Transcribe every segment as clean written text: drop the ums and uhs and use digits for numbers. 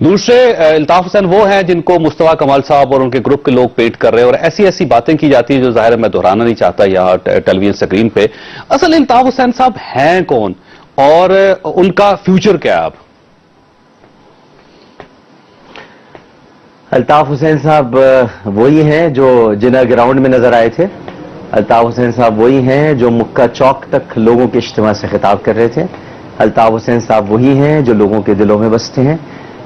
دوسرے الطاف حسین وہ ہیں جن کو مصطفیٰ کمال صاحب اور ان کے گروپ کے لوگ پیٹ کر رہے ہیں، اور ایسی ایسی باتیں کی جاتی ہیں جو ظاہر ہے میں دہرانا نہیں چاہتا یہاں ٹیلی ویژن اسکرین پہ. اصل الطاف حسین صاحب ہیں کون اور ان کا فیوچر کیا ہے اب؟ الطاف حسین صاحب وہی ہیں جو جنہ گراؤنڈ میں نظر آئے تھے. الطاف حسین صاحب وہی ہیں جو مکہ چوک تک لوگوں کے اجتماع سے خطاب کر رہے تھے. الطاف حسین صاحب وہی ہیں جو لوگوں کے دلوں میں بستے ہیں.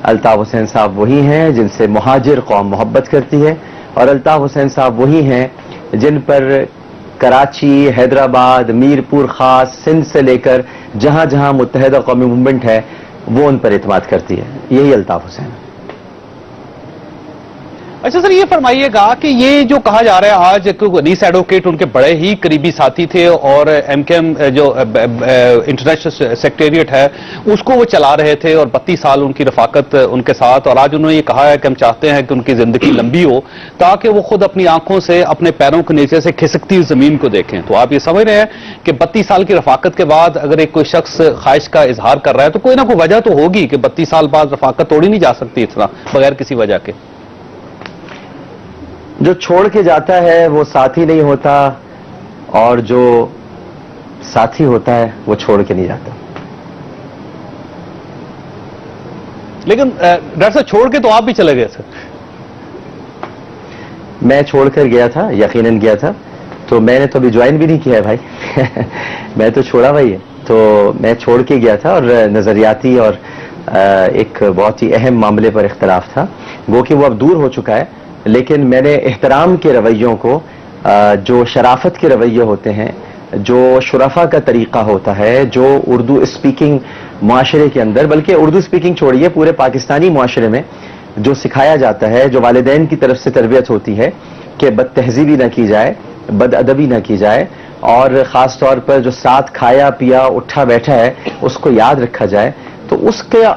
الطاف حسین صاحب وہی ہیں جن سے مہاجر قوم محبت کرتی ہے. اور الطاف حسین صاحب وہی ہیں جن پر کراچی، حیدرآباد، میرپور خاص، سندھ سے لے کر جہاں جہاں متحدہ قومی موومنٹ ہے وہ ان پر اعتماد کرتی ہے. یہی الطاف حسین ہے. اچھا سر، یہ فرمائیے گا کہ یہ جو کہا جا رہا ہے آج انیس ایڈوکیٹ ان کے بڑے ہی قریبی ساتھی تھے اور ایم کے ایم جو انٹرنیشنل سیکریٹریٹ ہے اس کو وہ چلا رہے تھے اور 32 سال ان کی رفاقت ان کے ساتھ، اور آج انہوں نے یہ کہا ہے کہ ہم چاہتے ہیں کہ ان کی زندگی لمبی ہو تاکہ وہ خود اپنی آنکھوں سے اپنے پیروں کے نیچے سے کھسکتی زمین کو دیکھیں. تو آپ یہ سمجھ رہے ہیں کہ 32 سال کی رفاقت کے بعد اگر ایک کوئی شخص خواہش کا اظہار کر رہا ہے تو کوئی نہ کوئی وجہ تو ہوگی کہ 32 سال بعد رفاقت توڑی نہیں جا سکتی اتنا بغیر کسی وجہ کے. جو چھوڑ کے جاتا ہے وہ ساتھی نہیں ہوتا اور جو ساتھی ہوتا ہے وہ چھوڑ کے نہیں جاتا. لیکن ڈاکٹر صاحب چھوڑ کے تو آپ بھی چلے گئے سر. میں چھوڑ کر گیا تھا، یقیناً گیا تھا. تو میں نے تو ابھی جوائن بھی نہیں کیا ہے بھائی. میں تو چھوڑا بھائی ہے. تو میں چھوڑ کے گیا تھا اور نظریاتی اور ایک بہت ہی اہم معاملے پر اختلاف تھا. وہ کہ وہ اب دور ہو چکا ہے، لیکن میں نے احترام کے رویوں کو، جو شرافت کے رویے ہوتے ہیں، جو شرفا کا طریقہ ہوتا ہے، جو اردو اسپیکنگ معاشرے کے اندر، بلکہ اردو اسپیکنگ چھوڑیے پورے پاکستانی معاشرے میں جو سکھایا جاتا ہے، جو والدین کی طرف سے تربیت ہوتی ہے کہ بد تہذیبی نہ کی جائے، بد ادبی نہ کی جائے، اور خاص طور پر جو ساتھ کھایا پیا اٹھا بیٹھا ہے اس کو یاد رکھا جائے، تو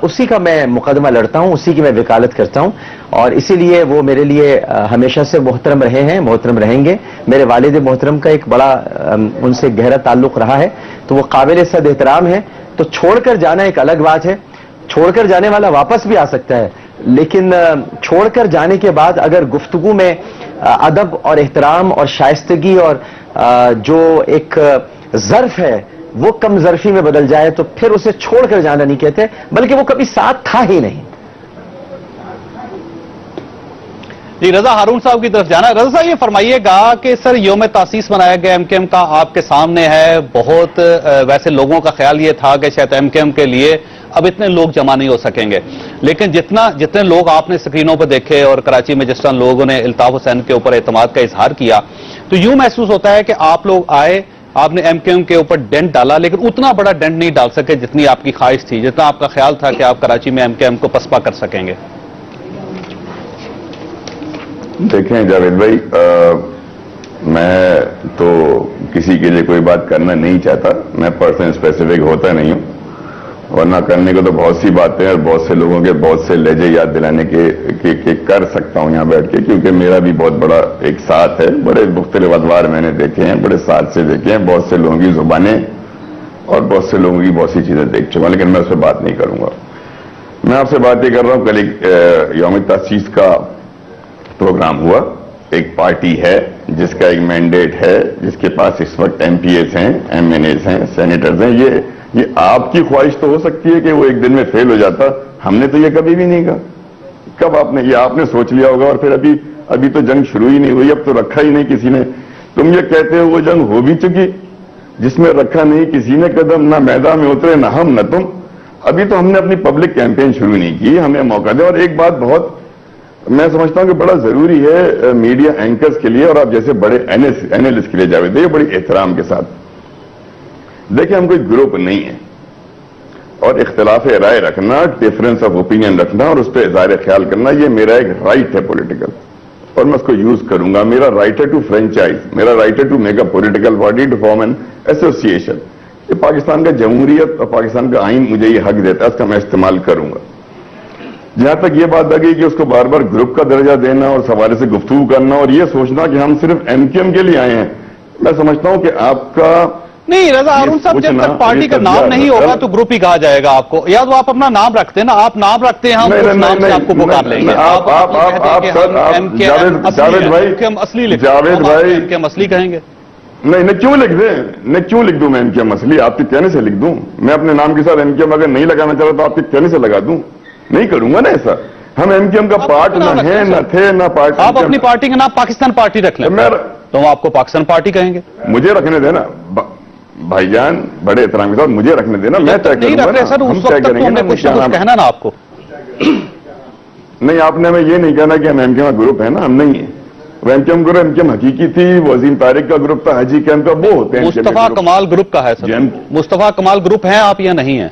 اسی کا میں مقدمہ لڑتا ہوں، اسی کی میں وکالت کرتا ہوں. اور اسی لیے وہ میرے لیے ہمیشہ سے محترم رہے ہیں، محترم رہیں گے. میرے والد محترم کا ایک بڑا ان سے گہرا تعلق رہا ہے، تو وہ قابل صد احترام ہے. تو چھوڑ کر جانا ایک الگ بات ہے. چھوڑ کر جانے والا واپس بھی آ سکتا ہے، لیکن چھوڑ کر جانے کے بعد اگر گفتگو میں ادب اور احترام اور شائستگی اور جو ایک ظرف ہے وہ کم ظرفی میں بدل جائے تو پھر اسے چھوڑ کر جانا نہیں کہتے، بلکہ وہ کبھی ساتھ تھا ہی نہیں. جی رضا ہارون صاحب کی طرف جانا. رضا صاحب یہ فرمائیے گا کہ سر یوم تاسیس منایا گیا ایم کے ایم کا، آپ کے سامنے ہے. بہت ویسے لوگوں کا خیال یہ تھا کہ شاید ایم کے ایم کے لیے اب اتنے لوگ جمع نہیں ہو سکیں گے، لیکن جتنے لوگ آپ نے سکرینوں پہ دیکھے اور کراچی میں جس طرح لوگوں نے الطاف حسین کے اوپر اعتماد کا اظہار کیا، تو یوں محسوس ہوتا ہے کہ آپ لوگ آئے، آپ نے ایم کے ایم کے اوپر ڈینٹ ڈالا، لیکن اتنا بڑا ڈینٹ نہیں ڈال سکے جتنی آپ کی خواہش تھی، جتنا آپ کا خیال تھا کہ آپ کراچی میں ایم کے ایم کو پسپا کر سکیں گے. دیکھیں جاوید بھائی، میں تو کسی کے لیے کوئی بات کرنا نہیں چاہتا. میں پرسن اسپیسیفک ہوتا نہیں ہوں، ورنہ کرنے کو تو بہت سی باتیں اور بہت سے لوگوں کے بہت سے لہجے یاد دلانے کے کر سکتا ہوں یہاں بیٹھ کے، کیونکہ میرا بھی بہت بڑا ایک ساتھ ہے. بڑے مختلف ادوار میں نے دیکھے ہیں، بڑے ساتھ سے دیکھے ہیں، بہت سے لوگوں کی زبانیں اور بہت سے لوگوں کی بہت سی چیزیں دیکھ چکا ہوں، لیکن میں اس پہ بات نہیں کروں گا. میں آپ سے بات یہ کر رہا ہوں، کل ایک یوم تاسیس کا پروگرام ہوا. ایک پارٹی ہے جس کا ایک مینڈیٹ ہے، جس کے پاس اس وقت ایم پی ایز ہیں، ایم این ایز ہیں، سینیٹرز ہیں. یہ آپ کی خواہش تو ہو سکتی ہے کہ وہ ایک دن میں فیل ہو جاتا. ہم نے تو یہ کبھی بھی نہیں کہا. کب آپ نے سوچ لیا ہوگا، اور پھر ابھی تو جنگ شروع ہی نہیں ہوئی، اب تو رکھا ہی نہیں کسی نے. تم یہ کہتے ہو وہ جنگ ہو بھی چکی جس میں رکھا نہیں کسی نے قدم، نہ میدان میں اترے نہ ہم نہ تم. ابھی تو ہم نے اپنی پبلک کیمپین شروع نہیں کی، ہمیں موقع دے. اور ایک بات بہت میں سمجھتا ہوں کہ بڑا ضروری ہے میڈیا اینکرز کے لیے اور آپ جیسے بڑے اینالسٹ کے لیے جاوید، یہ بڑی احترام کے ساتھ دیکھیں، ہم کوئی گروپ نہیں ہے، اور اختلاف رائے رکھنا، ڈفرینس آف اوپینین رکھنا اور اس پہ اظہار خیال کرنا، یہ میرا ایک رائٹ ہے پولیٹیکل، اور میں اس کو یوز کروں گا. میرا رائٹ ہے ٹو فرینچائز، میرا رائٹ ہے to make a political body, to form an association. یہ پاکستان کا جمہوریت اور پاکستان کا آئین مجھے یہ حق دیتا ہے، اس کا میں استعمال کروں گا. جہاں تک یہ بات آ گئی کہ اس کو بار بار گروپ کا درجہ دینا اور اس حوالے سے گفتگو کرنا اور یہ سوچنا کہ ہم صرف ایم کے ایم کے لیے آئے ہیں، میں سمجھتا ہوں کہ آپ کا نہیں رضا ہارون صاحب جب تک پارٹی کا نام نہیں ہوگا تو گروپ ہی کہا جائے گا آپ کو، یا تو آپ اپنا نام رکھتے ہیں نا، آپ نام رکھتے ہیں ہم اس نام سے آپ کو پکار لیں گے. جاوید بھائی جاوید بھائی ایم کے ایم اصلی کہیں گے. نہیں کیوں لکھ دیں، کیوں لکھ دوں میں ایم کے ایم اصلی؟ آپ کے کہنے سے لکھ دوں؟ میں اپنے نام کے ساتھ ایم کے ایم اگر نہیں لگانا چاہتا تو آپ کے کہنے سے لگا دوں؟ نہیں کروں گا نا ایسا. ہم ایم کے ایم کا پارٹ نہ ہیں نہ تھے نہ پارٹ. آپ اپنی پارٹی کا نام پاکستان پارٹی رکھ لیں تو ہم آپ کو پاکستان پارٹی کہیں گے. مجھے رکھنے دینا بھائی جان، بڑے احترام کے ساتھ مجھے رکھنے دینا، میں طے کروں گا. سر اس وقت تک تو ہم نے کچھ نہ کچھ کہنا نا آپ کو. نہیں، آپ نے ہمیں یہ نہیں کہنا کہ ہم ایم کے ایم گروپ ہے نا، ہم نہیں ہیں. وہ ایم کے ایم گروپ ایم کے ایم حقیقی تھی، وہ عظیم طارق کا گروپ تھا، حاجی کیمپ کا، وہ ہوتے ہیں. مصطفیٰ کمال گروپ کا ہے سر، مصطفیٰ کمال گروپ ہیں آپ یا نہیں ہیں؟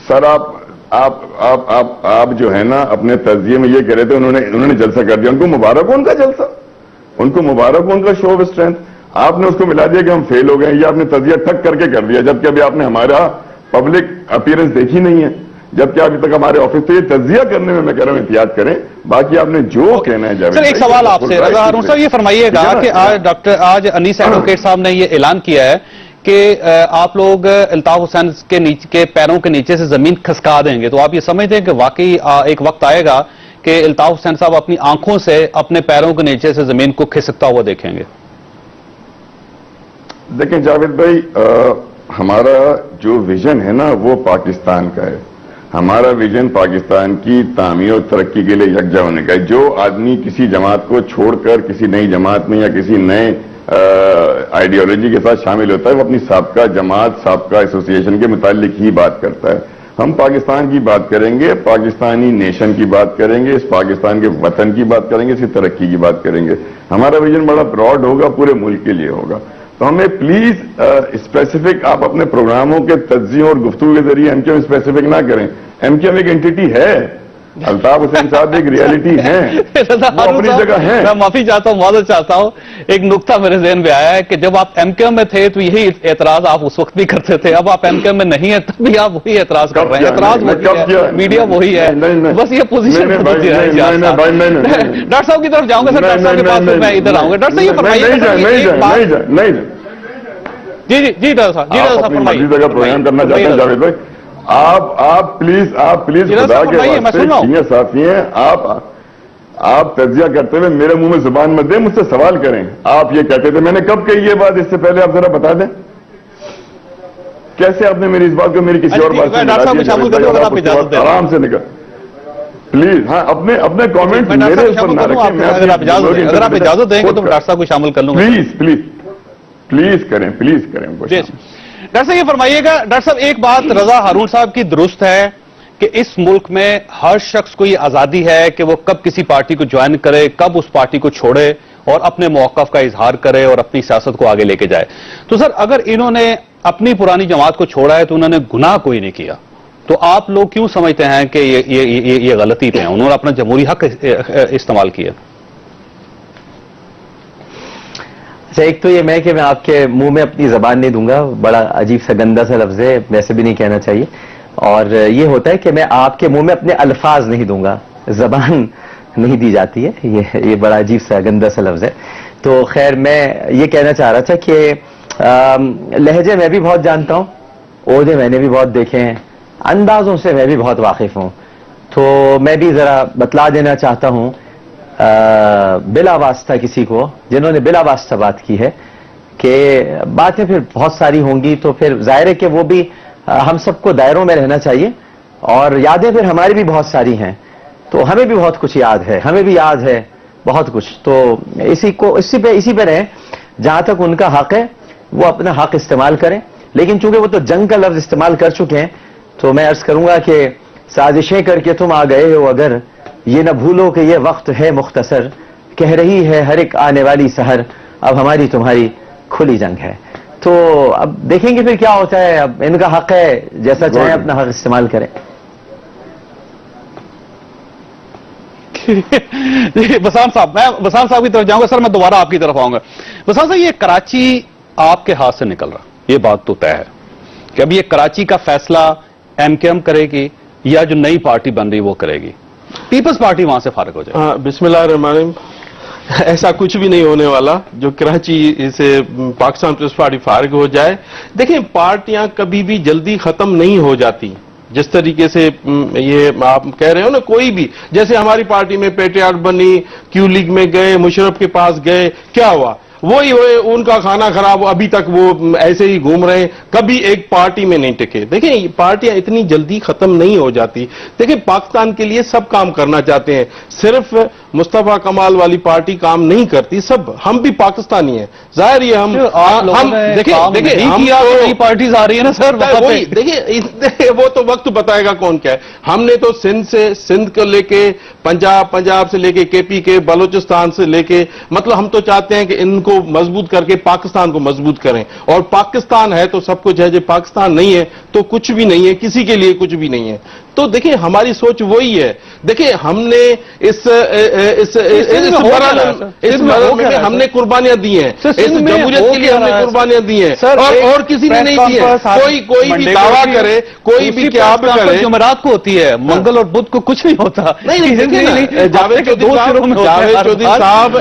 سر آپ جو ہے نا اپنے تجزیے میں یہ کہہ رہے تھے انہوں نے جلسہ کر دیا. ان کو مبارک ہو ان کا جلسہ، ان کو مبارک ہو ان کا شو آف اسٹرینتھ. آپ نے اس کو ملا دیا کہ ہم فیل ہو گئے، یہ آپ نے تجزیہ ٹھک کر کے کر دیا، جبکہ ابھی آپ نے ہمارا پبلک اپیرنس دیکھی نہیں ہے، جبکہ ابھی تک ہمارے آفس سے یہ تجزیہ کرنے میں کہہ رہا ہوں احتیاط کریں. باقی آپ نے جو کہنا ہے سر ایک سوال آپ سے رضا ہارون صاحب، یہ فرمائیے گا کہ آج انیس ایڈوکیٹ صاحب نے یہ اعلان کیا ہے کہ آپ لوگ الطاف حسین کے پیروں کے نیچے سے زمین کھسکا دیں گے، تو آپ یہ سمجھتے ہیں کہ واقعی ایک وقت آئے گا کہ الطاف حسین صاحب اپنی آنکھوں سے اپنے پیروں کے نیچے سے زمین کو کھسکتا ہوا دیکھیں گے؟ دیکھیں جاوید بھائی، ہمارا جو ویژن ہے نا وہ پاکستان کا ہے. ہمارا ویژن پاکستان کی تعمیر اور ترقی کے لیے یکجا ہونے کا ہے. جو آدمی کسی جماعت کو چھوڑ کر کسی نئی جماعت میں یا کسی نئے آئیڈیالوجی کے ساتھ شامل ہوتا ہے وہ اپنی سابقہ جماعت سابقہ ایسوسی ایشن کے متعلق ہی بات کرتا ہے. ہم پاکستان کی بات کریں گے، پاکستانی نیشن کی بات کریں گے، اس پاکستان کے وطن کی بات کریں گے، اس کی ترقی کی بات کریں گے. ہمارا ویژن بڑا براڈ ہوگا، پورے ملک کے لیے ہوگا. تو ہمیں پلیز اسپیسیفک آپ اپنے پروگراموں کے تجزیوں اور گفتگو کے ذریعے ایم کے ایم اسپیسیفک نہ کریں. ایم کے ایم ایک انٹیٹی ہے، الطاف حسین صاحب ایک ریالٹی ہیں، وہ اپنی جگہ ہیں. میں معافی چاہتا ہوں، معذرت چاہتا ہوں، ایک نقطہ میرے ذہن میں آیا ہے کہ جب آپ ایم کے ایم میں تھے تو یہی اعتراض آپ اس وقت بھی کرتے تھے، اب آپ ایم کے ایم میں نہیں ہیں تب بھی آپ وہی اعتراض کر رہے ہیں. اعتراض وہی ہے، میڈیا وہی ہے، بس یہ پوزیشن. ڈاکٹر صاحب کی طرف جاؤں گا سر، ڈاکٹر صاحب کے پاس میں ادھر آؤں گا. ڈاکٹر صاحب یہ فرمائیے. جی ڈاکٹر صاحب، فرمائیے. جگہ پروگرام کرنا چاہتے ہیں جاوید بھائی، آپ پلیز خدا کے واسطے سینئر صحافی ہیں، آپ تجزیہ کرتے ہوئے میرے منہ میں زبان مت دیں، مجھ سے سوال کریں. آپ یہ کہتے تھے، میں نے کب کہی یہ بات؟ اس سے پہلے آپ ذرا بتا دیں کیسے آپ نے میری اس بات کو میری کسی اور بات سے آرام سے نکل. پلیز ہاں اپنے کامنٹ میرے اوپر نہ رکھیں. اگر آپ اجازت دیں گے تو ڈاکٹر صاحب کو شامل کر لوں گا. پلیز کریں. ڈاکٹر صاحب یہ فرمائیے گا، ڈاکٹر صاحب ایک بات رضا ہارون صاحب کی درست ہے کہ اس ملک میں ہر شخص کو یہ آزادی ہے کہ وہ کب کسی پارٹی کو جوائن کرے، کب اس پارٹی کو چھوڑے اور اپنے موقف کا اظہار کرے اور اپنی سیاست کو آگے لے کے جائے. تو سر اگر انہوں نے اپنی پرانی جماعت کو چھوڑا ہے تو انہوں نے گناہ کوئی نہیں کیا، تو آپ لوگ کیوں سمجھتے ہیں کہ یہ غلطی پہ ہیں؟ انہوں نے اپنا جمہوری حق استعمال کیا. ایک تو یہ کہ میں آپ کے منہ میں اپنی زبان نہیں دوں گا، بڑا عجیب سا گندا سا لفظ ہے، ویسے بھی نہیں کہنا چاہیے. اور یہ ہوتا ہے کہ میں آپ کے منہ میں اپنے الفاظ نہیں دوں گا، زبان نہیں دی جاتی ہے، یہ بڑا عجیب سا گندا سا لفظ ہے. تو خیر میں یہ کہنا چاہ رہا تھا کہ لہجے میں بھی بہت جانتا ہوں، عہدے میں نے بھی بہت دیکھے ہیں، اندازوں سے میں بھی بہت واقف ہوں. تو میں بھی ذرا بتلا دینا چاہتا ہوں بلا واسطہ کسی کو جنہوں نے بلا واسطہ بات کی ہے کہ باتیں پھر بہت ساری ہوں گی، تو پھر ظاہر ہے کہ وہ بھی ہم سب کو دائروں میں رہنا چاہیے، اور یادیں پھر ہماری بھی بہت ساری ہیں، تو ہمیں بھی بہت کچھ یاد ہے، ہمیں بھی یاد ہے بہت کچھ. تو اسی پہ رہیں. جہاں تک ان کا حق ہے وہ اپنا حق استعمال کریں، لیکن چونکہ وہ تو جنگ کا لفظ استعمال کر چکے ہیں تو میں عرض کروں گا کہ سازشیں کر کے تم آ گئے ہو اگر، یہ نہ بھولو کہ یہ وقت ہے مختصر، کہہ رہی ہے ہر ایک آنے والی سحر، اب ہماری تمہاری کھلی جنگ ہے. تو اب دیکھیں گے پھر کیا ہوتا ہے. اب ان کا حق ہے، جیسا چاہیں اپنا حق استعمال کریں. بسان صاحب، میں بسان صاحب کی طرف جاؤں گا. سر میں دوبارہ آپ کی طرف آؤں گا. بسان صاحب یہ کراچی آپ کے ہاتھ سے نکل رہا، یہ بات تو طے ہے کہ اب یہ کراچی کا فیصلہ ایم کے ایم کرے گی یا جو نئی پارٹی بن رہی وہ کرے گی؟ پیپلز پارٹی وہاں سے فارغ ہو جائے. بسم اللہ الرحمن الرحیم. ایسا کچھ بھی نہیں ہونے والا جو کراچی سے پاکستان پیپلز پارٹی فارغ ہو جائے. دیکھیں پارٹیاں کبھی بھی جلدی ختم نہیں ہو جاتی. جس طریقے سے یہ آپ کہہ رہے ہو نا، کوئی بھی جیسے ہماری پارٹی میں پیٹریاٹ بنی، کیو لیگ میں گئے، مشرف کے پاس گئے، کیا ہوا؟ وہی ہوئے، ان کا کھانا خراب، ابھی تک وہ ایسے ہی گھوم رہے ہیں، کبھی ایک پارٹی میں نہیں ٹکے. دیکھیں پارٹیاں اتنی جلدی ختم نہیں ہو جاتی. دیکھیں پاکستان کے لیے سب کام کرنا چاہتے ہیں، صرف مصطفیٰ کمال والی پارٹی کام نہیں کرتی، سب ہم بھی پاکستانی ہیں. ظاہر یہ ہم دیکھیں نئی پارٹیز آ رہی ہیں نا سر، دیکھیں وہ تو وقت بتائے گا کون کیا ہے. ہم نے تو سندھ کو لے کے پنجاب سے لے کے کے پی کے، بلوچستان سے لے کے، مطلب ہم تو چاہتے ہیں کہ ان کو مضبوط کر کے پاکستان کو مضبوط کریں. اور پاکستان ہے تو سب کچھ ہے، جو پاکستان نہیں ہے تو کچھ بھی نہیں ہے، کسی کے لیے کچھ بھی نہیں ہے. تو دیکھیں ہماری سوچ وہی ہے. دیکھیں ہم نے اس مرحلے میں ہم نے قربانیاں دی ہیں، اس جمہوریت کے لیے ہم نے قربانیاں دی ہیں، اور کسی نے نہیں دی ہیں. کوئی بھی دعویٰ کرے، کوئی بھی کیا کرے، جمعرات کو ہوتی ہے، منگل اور بدھ کو کچھ نہیں ہوتا. نہیں، جاوید چودھری صاحب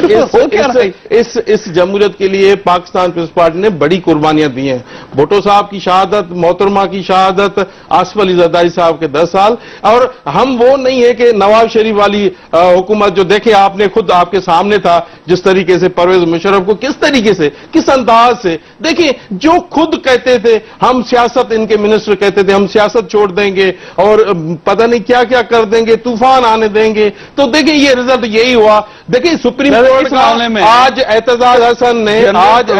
اس جمہوریت کے لیے پاکستان پیپلز پارٹی نے بڑی قربانیاں دی ہیں. بھٹو صاحب کی شہادت، محترمہ کی شہادت، آصف علی زرداری صاحب کے 10 سال. اور ہم وہ نہیں ہے کہ نواز شریف والی حکومت جو دیکھیں آپ نے خود آپ کے سامنے تھا، جس طریقے سے پرویز مشرف کو کس طریقے سے، کس انداز سے، دیکھیں جو خود کہتے تھے ہم سیاست، ان کے منسٹر کہتے تھے ہم سیاست چھوڑ دیں گے اور پتہ نہیں کیا کیا کر دیں گے، طوفان آنے دیں گے. تو دیکھیں یہ رزلٹ یہی ہوا. دیکھیں سپریم کورٹ کا آج اعتزاز حسن نے آپ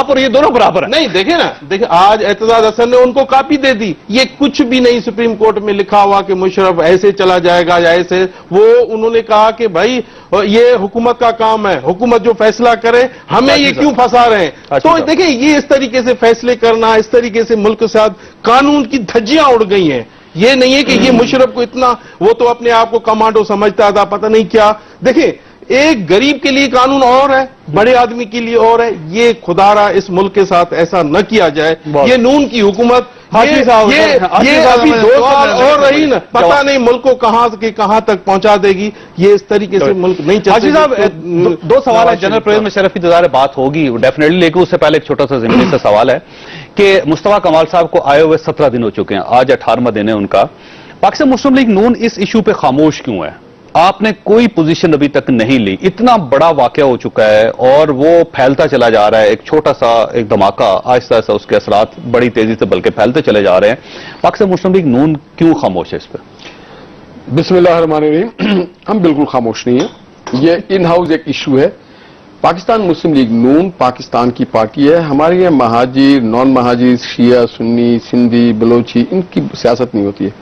اور یہ دونوں برابر ہیں. نہیں دیکھیں نا، دیکھیں آج اعتزاز حسن نے ان کو کاپی دے دی. یہ کچھ بھی نہیں سپریم کورٹ میں لکھا ہوا کہ مشرف ایسے چلا جائے گا یا ایسے. وہ انہوں نے کہا کہ بھائی یہ حکومت کا کام ہے، حکومت جو فیصلہ کرے، ہمیں یہ کیوں پھنسا رہے ہیں. تو دیکھیں یہ اس طریقے سے فیصلے کرنا، اس طریقے سے ملک کے ساتھ قانون کی دھجیاں اڑ گئی ہیں. یہ نہیں ہے کہ یہ مشرف کو اتنا، وہ تو اپنے آپ کو کمانڈو سمجھتا تھا، پتہ نہیں کیا. دیکھیں ایک غریب کے لیے قانون اور ہے، بڑے آدمی کے لیے اور ہے. یہ خدارا اس ملک کے ساتھ ایسا نہ کیا جائے. یہ نون کی حکومت یہ ابھی 2 سال اور رہی نا، پتہ نہیں ملک کو کہاں تک پہنچا دے گی. یہ اس طریقے سے ملک نہیں چلے. حاجی صاحب 2 سوال ہے. جنرل پرویز مشرف کی انتظار بات ہوگی ڈیفینیٹلی، لیکن اس سے پہلے ایک چھوٹا سا ضمنی سا سوال ہے کہ مصطفیٰ کمال صاحب کو آئے ہوئے 17 دن ہو چکے ہیں، آج 18واں دن ہے ان کا. پاکستان مسلم لیگ نون اس ایشو پہ خاموش کیوں ہے؟ آپ نے کوئی پوزیشن ابھی تک نہیں لی. اتنا بڑا واقعہ ہو چکا ہے اور وہ پھیلتا چلا جا رہا ہے. ایک چھوٹا سا ایک دھماکہ، آہستہ آہستہ اس کے اثرات بڑی تیزی سے بلکہ پھیلتے چلے جا رہے ہیں. پاکستان مسلم لیگ نون کیوں خاموش ہے اس پہ؟ بسم اللہ الرحمن الرحیم. ہم بالکل خاموش نہیں ہیں. یہ ان ہاؤس ایک ایشو ہے. پاکستان مسلم لیگ نون پاکستان کی پارٹی ہے. ہمارے یہاں مہاجر، نان مہاجر، شیعہ، سنی، سندھی، بلوچی، ان کی سیاست نہیں ہوتی ہے.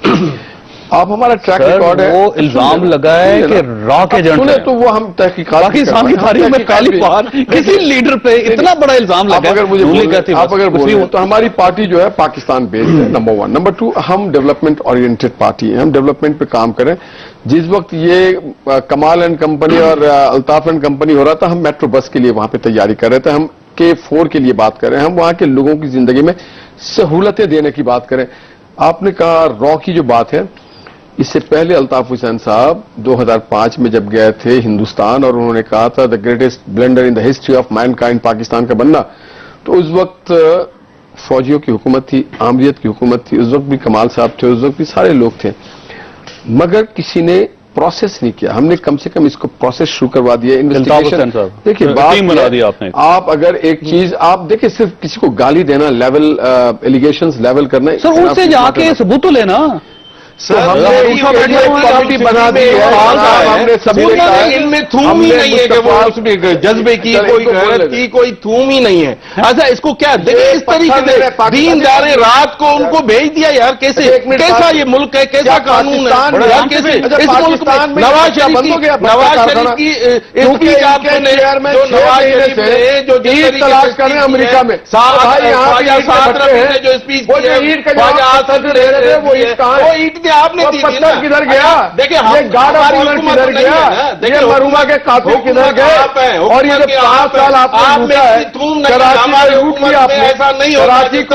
آپ ہمارا ٹریک ریکارڈ ہے، وہ الزام لگا ہے کہ راک ایجنٹ سنیں تو وہ ہم تحقیقات پاکستان کی تاریخ میں پہلی بار کسی لیڈر پہ اتنا بڑا الزام لگا. آپ اگر بولیں تو ہماری پارٹی جو ہے پاکستان بیسڈ ہے، نمبر 1. نمبر 2 ہم ڈیولپمنٹ اورینٹڈ پارٹی ہیں. ہم ڈیولپمنٹ پہ کام کریں. جس وقت یہ کمال اینڈ کمپنی اور الطاف اینڈ کمپنی ہو رہا تھا، ہم میٹرو بس کے لیے وہاں پہ تیاری کر رہے تھے. ہم K4 کے لیے بات کریں، ہم وہاں کے لوگوں کی زندگی میں سہولتیں دینے کی بات کریں. آپ نے کہا را کی جو بات ہے، اس سے پہلے الطاف حسین صاحب 2005 میں جب گئے تھے ہندوستان اور انہوں نے کہا تھا the greatest blunder in the history of mankind Pakistan کا بننا، تو اس وقت فوجیوں کی حکومت تھی، آمریت کی حکومت تھی. اس وقت بھی کمال صاحب تھے، اس وقت بھی سارے لوگ تھے، مگر کسی نے پروسیس نہیں کیا. ہم نے کم سے کم اس کو پروسیس شروع کروا دیا. انویسٹیگیشن دیکھیے بات، آپ اگر ایک چیز آپ دیکھیں، صرف کسی کو گالی دینا، لیول ایلیگیشنز لیول کرنا، سر ان سے جا کے ثبوت تو لینا. کمیٹی بنا دی ہے، ہم نے سبھی ان میں تھوم ہی نہیں ہے کہ وہ اس میں جذبے کی، کوئی غیرت کی کوئی تھوم ہی نہیں ہے. اچھا اس کو کیا دیکھیں اس طریقے سے دین دارے رات کو ان کو بھیج دیا یار. کیسا یہ ملک ہے، کیسا قانون ہے اس ملک میں؟ نواز شریف کی تلاش کر رہے ہیں امریکہ میں، جو اسپیچ آپ نے پتھر کدھر گیا؟ دیکھیں ہماری حکومت کدھر گیا؟ دیکھیں مرحوما کے قاتل کدھر گئے؟ اور یہ 5 سال آپ نے لوٹا ہے، کراچی میں لوٹ لیا آپ نے. ایسا نہیں ہوتا. کراچی کو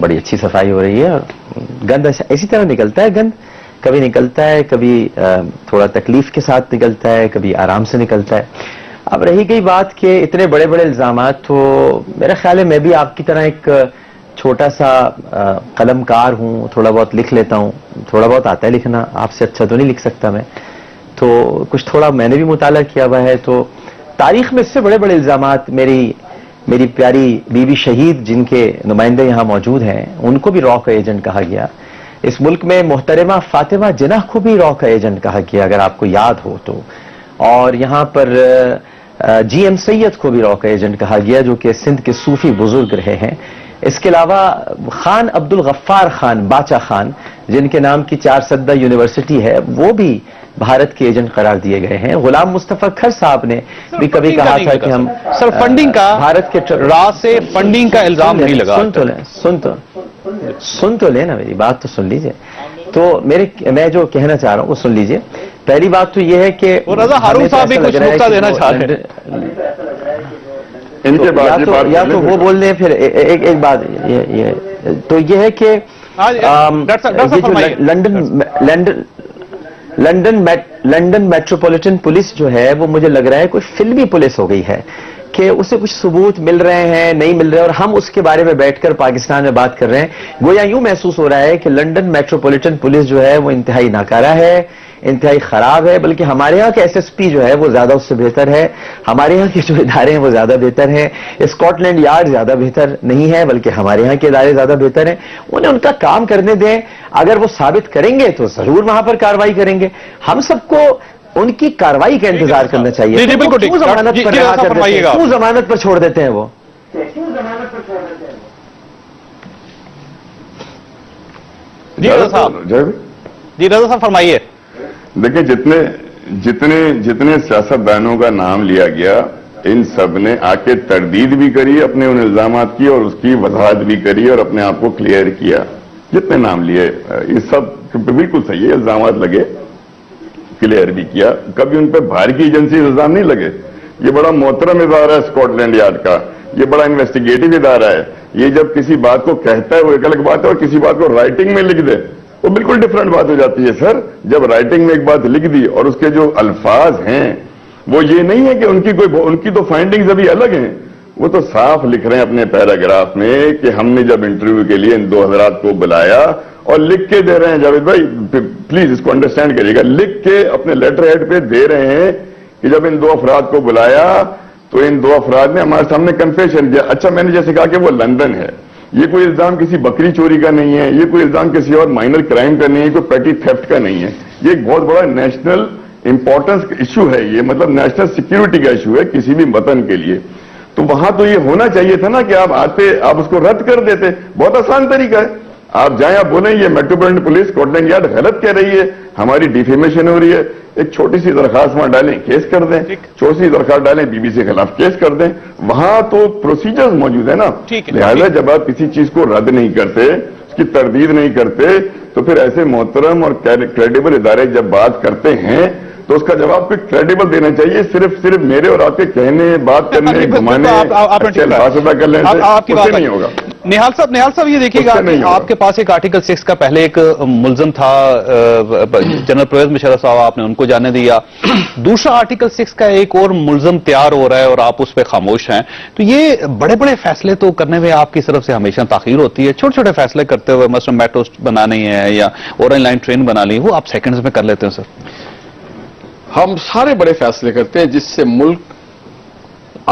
بڑی اچھی صفائی ہو رہی ہے اور گند اسی طرح نکلتا ہے. گند کبھی نکلتا ہے, کبھی تھوڑا تکلیف کے ساتھ نکلتا ہے, کبھی آرام سے نکلتا ہے. اب رہی گئی بات کہ اتنے بڑے بڑے الزامات, تو میرا خیال ہے میں بھی آپ کی طرح ایک چھوٹا سا قلم کار ہوں, تھوڑا بہت لکھ لیتا ہوں, تھوڑا بہت آتا ہے لکھنا, آپ سے اچھا تو نہیں لکھ سکتا میں, تو کچھ تھوڑا میں نے بھی مطالعہ کیا ہوا ہے. تو تاریخ میں اس سے بڑے بڑے الزامات, میری پیاری بی بی شہید جن کے نمائندے یہاں موجود ہیں, ان کو بھی را کا ایجنٹ کہا گیا. اس ملک میں محترمہ فاطمہ جناح کو بھی را کا ایجنٹ کہا گیا, اگر آپ کو یاد ہو تو. اور یہاں پر جی ایم سید کو بھی را کا ایجنٹ کہا گیا, جو کہ سندھ کے صوفی بزرگ رہے ہیں. اس کے علاوہ خان عبد الغفار خان باچا خان, جن کے نام کی 4 سدہ یونیورسٹی ہے, وہ بھی بھارت کے ایجنٹ قرار دیے گئے ہیں. غلام مصطفیٰ کھر صاحب نے بھی کبھی کہا تھا کہ ہم سر فنڈنگ کا بھارت کے راہ سے فنڈنگ کا الزام نہیں لگا. سن تو لیں نا, میری بات تو سن لیجئے. تو میں جو کہنا چاہ رہا ہوں وہ سن لیجئے. پہلی بات تو یہ ہے کہ رضا ہارون صاحب بھی کچھ نقطہ دینا چاہ رہے ہیں. ان کے بعد یا تو وہ بول دیں, پھر ایک بات تو یہ ہے کہ لنڈن میٹروپولیٹن پولیس جو ہے وہ مجھے لگ رہا ہے کوئی فلمی پولیس ہو گئی ہے, کہ اسے کچھ ثبوت مل رہے ہیں نہیں مل رہے, اور ہم اس کے بارے میں بیٹھ کر پاکستان میں بات کر رہے ہیں. گویا یوں محسوس ہو رہا ہے کہ لنڈن میٹروپولیٹن پولیس جو ہے وہ انتہائی ناکارہ ہے, انتہائی خراب ہے. بلکہ ہمارے ہاں کے ایس ایس پی جو ہے وہ زیادہ اس سے بہتر ہے, ہمارے ہاں کے جو ادارے ہیں وہ زیادہ بہتر ہیں. اسکاٹ لینڈ یارڈ زیادہ بہتر نہیں ہے, بلکہ ہمارے ہاں کے ادارے زیادہ بہتر ہیں. انہیں ان کا کام کرنے دیں, اگر وہ ثابت کریں گے تو ضرور وہاں پر کارروائی کریں گے. ہم سب کو ان کی کارروائی کا انتظار کرنا چاہیے. کیوں ضمانت پر چھوڑ دیتے ہیں وہ؟ جی رضا صاحب فرمائیے. دیکھیں جتنے سیاستدانوں کا نام لیا گیا, ان سب نے آ کے تردید بھی کری اپنے ان الزامات کی, اور اس کی وضاحت بھی کری اور اپنے آپ کو کلیئر کیا. جتنے نام لیے یہ سب بالکل صحیح ہے, الزامات لگے, کلیئر بھی کیا. کبھی ان پہ باہر کی ایجنسی الزام نہیں لگے. یہ بڑا محترم ادارہ ہے اسکاٹ لینڈ یارڈ کا, یہ بڑا انویسٹیگیٹو ادارہ ہے. یہ جب کسی بات کو کہتا ہے وہ ایک الگ بات ہے, اور کسی بات کو رائٹنگ میں لکھ دے وہ بالکل ڈفرنٹ بات ہو جاتی ہے. سر جب رائٹنگ میں ایک بات لکھ دی اور اس کے جو الفاظ ہیں وہ یہ نہیں ہے کہ ان کی تو فائنڈنگز ابھی الگ ہیں, وہ تو صاف لکھ رہے ہیں اپنے پیراگراف میں کہ ہم نے جب انٹرویو کے لیے ان 2 حضرات کو بلایا, اور لکھ کے دے رہے ہیں. جاوید بھائی پلیز اس کو انڈرسٹینڈ کریے گا, لکھ کے اپنے لیٹر ہیڈ پہ دے رہے ہیں کہ جب ان 2 افراد کو بلایا تو ان 2 افراد نے ہمارے سامنے کنفیشن کیا. اچھا میں نے جیسے کہا کہ وہ لندن ہے, یہ کوئی الزام کسی بکری چوری کا نہیں ہے, یہ کوئی الزام کسی اور مائنر کرائم کا نہیں ہے, کوئی پیٹی تھیفٹ کا نہیں ہے. یہ ایک بہت بڑا نیشنل امپورٹنس ایشو ہے, یہ مطلب نیشنل سیکیورٹی کا ایشو ہے کسی بھی وطن کے لیے. تو وہاں تو یہ ہونا چاہیے تھا نا کہ آپ آتے, آپ اس کو رد کر دیتے. بہت آسان طریقہ ہے, آپ جائیں آپ بولیں یہ Metropolitan Police Scotland Yard غلط کہہ رہی ہے, ہماری ڈیفیمیشن ہو رہی ہے, ایک چھوٹی سی درخواست وہاں ڈالیں, کیس کر دیں, چھوٹی سی درخواست ڈالیں بی بی سی کے خلاف کیس کر دیں. وہاں تو پروسیجرز موجود ہیں نا. لہٰذا جب آپ کسی چیز کو رد نہیں کرتے, اس کی تردید نہیں کرتے, تو پھر ایسے محترم اور کریڈیبل ادارے جب بات کرتے ہیں تو اس کا جواب پھر کریڈیبل دینا چاہیے. صرف میرے اور آپ کے کہنے, بات کرنے, گھمانے, الفاظ ادا کر لینے سے نہیں ہوگا. نہال صاحب یہ دیکھیے گا کہ آپ کے پاس ایک آرٹیکل 6 کا پہلے ایک ملزم تھا جنرل پرویز مشرف صاحب, آپ نے ان کو جانے دیا. دوسرا آرٹیکل 6 کا ایک اور ملزم تیار ہو رہا ہے اور آپ اس پہ خاموش ہیں. تو یہ بڑے بڑے فیصلے تو کرنے میں آپ کی طرف سے ہمیشہ تاخیر ہوتی ہے. چھوٹے چھوٹے فیصلے کرتے ہوئے, مثلا میٹرو بنانی ہے یا اورنج لائن ٹرین بنانی ہے, وہ آپ سیکنڈز میں کر لیتے ہیں. سر ہم سارے بڑے فیصلے کرتے ہیں جس سے ملک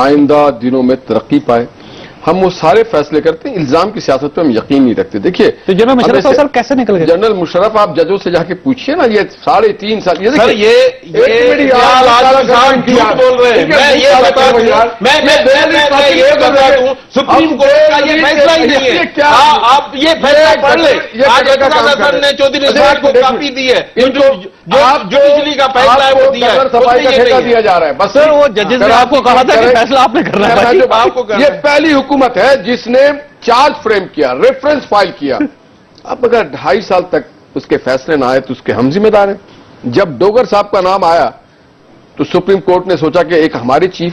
آئندہ دنوں میں ترقی پائے, ہم وہ سارے فیصلے کرتے ہیں. الزام کی سیاست پہ ہم یقین نہیں رکھتے. دیکھیے جنرل مشرف صاحب کیسے نکل گئے؟ جنرل مشرف آپ ججوں سے جا کے پوچھیے نا, یہ 3.5 سال بول رہے ہیں. سپریم کورٹ کا یہ فیصلہ ہی نہیں ہے. آپ یہ فیصلہ پڑھ لیں. آج اعتزاز احسن نے چودھری صاحب کو کاپی دی ہے, جو بجلی کا فیصلہ ہے وہ دیا ہے, صفائی کا ٹھیکہ دیا جا رہا ہے. بس سر وہ ججز نے آپ کو کہا تھا کہ فیصلہ آپ نے کرنا ہے. یہ پہلی حکومت ہے جس نے چارج فریم کیا, ریفرنس فائل کیا. اب اگر 2.5 سال تک اس کے فیصلے نہ آئے تو اس کے ہم ذمہ دار ہیں. جب ڈوگر صاحب کا نام آیا تو سپریم کورٹ نے سوچا کہ ایک ہمارے چیف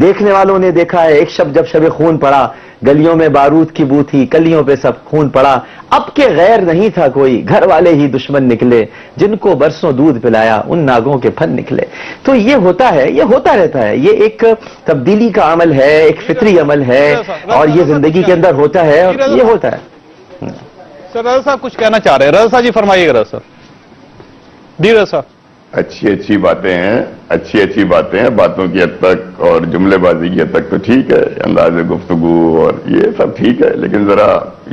دیکھنے والوں نے دیکھا ہے ایک شب جب شب خون پڑا، گلیوں میں بارود کی بو تھی، کلیوں پہ سب خون پڑا، اب کے غیر نہیں تھا کوئی، گھر والے ہی دشمن نکلے، جن کو برسوں دودھ پلایا ان ناگوں کے پھن نکلے۔ تو یہ ہوتا ہے، یہ ہوتا رہتا ہے، یہ ایک تبدیلی کا عمل ہے، ایک فطری عمل ہے، اور یہ زندگی کے اندر ہوتا ہے اور یہ ہوتا ہے۔ سر رضا صاحب کچھ کہنا چاہ رہے ہیں، رضا صاحب جی فرمائیے گا۔ رضا صاحب جی، رضا صاحب اچھی باتیں ہیں، اچھی باتیں ہیں، باتوں کی حد تک اور جملے بازی کی حد تک تو ٹھیک ہے، انداز گفتگو اور یہ سب ٹھیک ہے، لیکن ذرا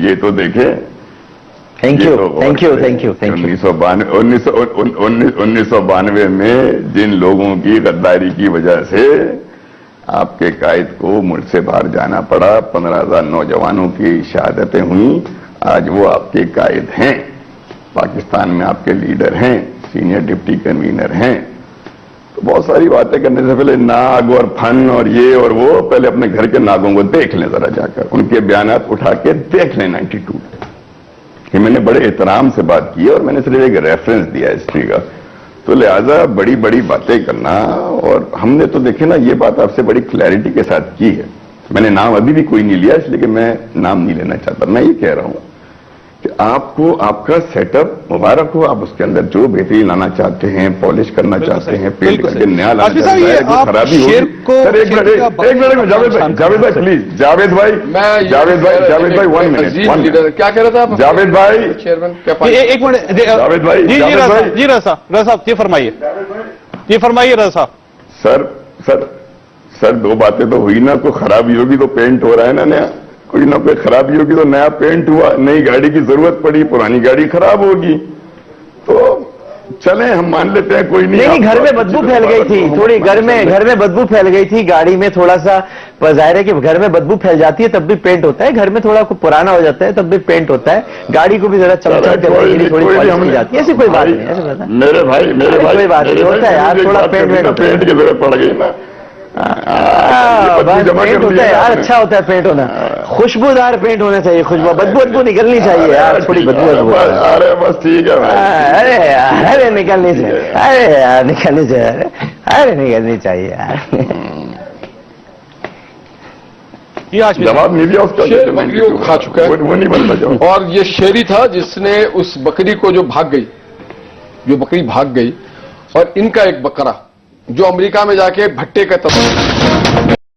یہ تو دیکھیں۔ تھینک یو 1992 میں جن لوگوں کی غداری کی وجہ سے آپ کے قائد کو ملک سے باہر جانا پڑا، 15,000 نوجوانوں کی شہادتیں ہوئیں، آج وہ آپ کے قائد ہیں، پاکستان میں آپ کے لیڈر ہیں، سینئر ڈپٹی کنوینر ہیں۔ تو بہت ساری باتیں کرنے سے پہلے ناگ اور پھن اور یہ اور وہ، پہلے اپنے گھر کے ناگوں کو دیکھ لیں ذرا جا کر، ان کے بیانات اٹھا کے دیکھ لیں 92 کہ میں نے بڑے احترام سے بات کی اور میں نے صرف ایک ریفرنس دیا ہسٹری کا۔ تو لہٰذا بڑی باتیں کرنا، اور ہم نے تو دیکھیں نا یہ بات آپ سے بڑی کلیئرٹی کے ساتھ کی ہے۔ میں نے نام ابھی بھی کوئی نہیں لیا، اس لیے کہ میں نام نہیں لینا چاہتا۔ میں یہ کہہ رہا ہوں کہ آپ کو آپ کا سیٹ اپ مبارک ہو، آپ اس کے اندر جو بہتری لانا چاہتے ہیں، پالش کرنا چاہتے ہیں، پینٹ کر کے نیا لانا چاہتے ہیں، کوئی خرابی ہوگی۔ سر ایک منٹ جاوید بھائی پلیز، جاوید بھائی 1 منٹ، کیا کہہ رہا تھا آپ؟ جاوید بھائی چیئرمین ایک منٹ، جاوید بھائی، جی رضا صاحب جی فرمائیے، جی فرمائیے رضا صاحب۔ سر 2 باتیں تو ہوئی نا، کوئی خرابی ہوگی تو پینٹ ہو رہا ہے نا نیا، کوئی نہ کوئی خرابی ہوگی تو نیا پینٹ ہوا، نئی گاڑی کی ضرورت پڑی، پرانی گاڑی خراب ہوگی، تو چلیں ہم مان لیتے ہیں، کوئی نہیں۔ گھر میں بدبو پھیل گئی تھی تھوڑی، گھر میں بدبو پھیل گئی تھی، گاڑی میں تھوڑا سا ظاہر ہے کہ گھر میں بدبو پھیل جاتی ہے تب بھی پینٹ ہوتا ہے، گھر میں تھوڑا پرانا ہو جاتا ہے تب بھی پینٹ ہوتا ہے، گاڑی کو بھی ذرا چمچم کرنے کے لیے تھوڑی پالش کی جاتی ہے، ایسی کوئی بات نہیں۔ میرے بھائی کوئی بات نہیں، ہوتا ہے یار، تھوڑا پینٹ کی ضرورت پڑ گئی نا، پینٹ ہوتا ہے یار، اچھا ہوتا ہے پینٹ ہونا، خوشبودار پینٹ ہونا چاہیے، بدبو نکلنی چاہیے یار، تھوڑی بدبو۔ ارے بس ٹھیک ہے، ارے نکلنی چاہیے، ارے یار نکلنی چاہیے، ارے نکلنی چاہیے یار۔ جواب نہیں دیا اس کا، شیر بکریوں کو کھا چکا ہے، وہ نہیں بنتا جواب۔ اور یہ شیری تھا جس نے اس بکری کو جو بکری بھاگ گئی، اور ان کا ایک بکرا جو امریکہ میں جا کے بھٹے کا